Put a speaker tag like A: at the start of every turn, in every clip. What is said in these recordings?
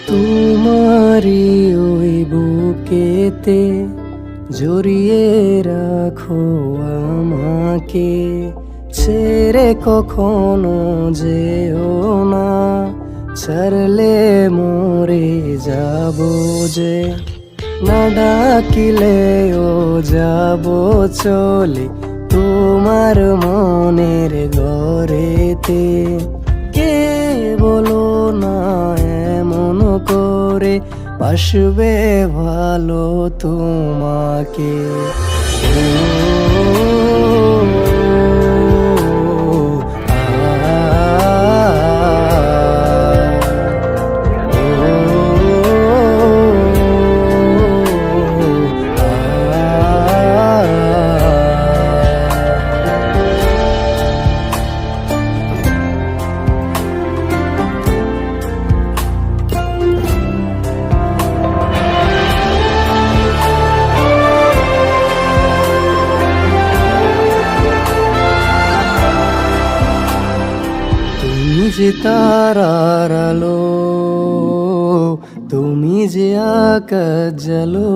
A: তোমারি ওই বুকেতে জড়িয়ে রাখো আমাকে, ছেড়ে কখনো যেও না, ছাড়লে মরে যাব যে। না ডাকিলেও যাব চলে তোমার মনের ঘরেতে। কে বলো না এমন করে বাসবে ভালো তোমাকে। তুমি যে তারার আলো, তুমি যে আকাশ জালো,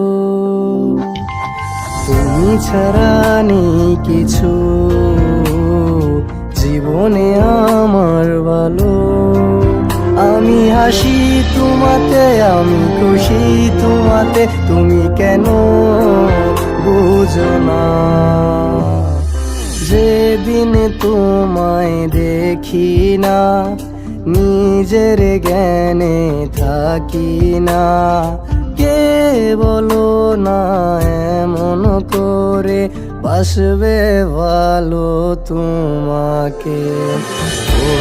A: তুমি ছাড়া নেই কিছু জীবনে আমার ভালো। আমি হাসি তোমাতে, আমি খুশি তোমাতে, তুমি কেন বুঝো না। যেদিন তোমায় দেখি না, নিজের জ্ঞানে থাকি না। কে বলো না এমন করে বাসবে ভালো তোমাকে। ও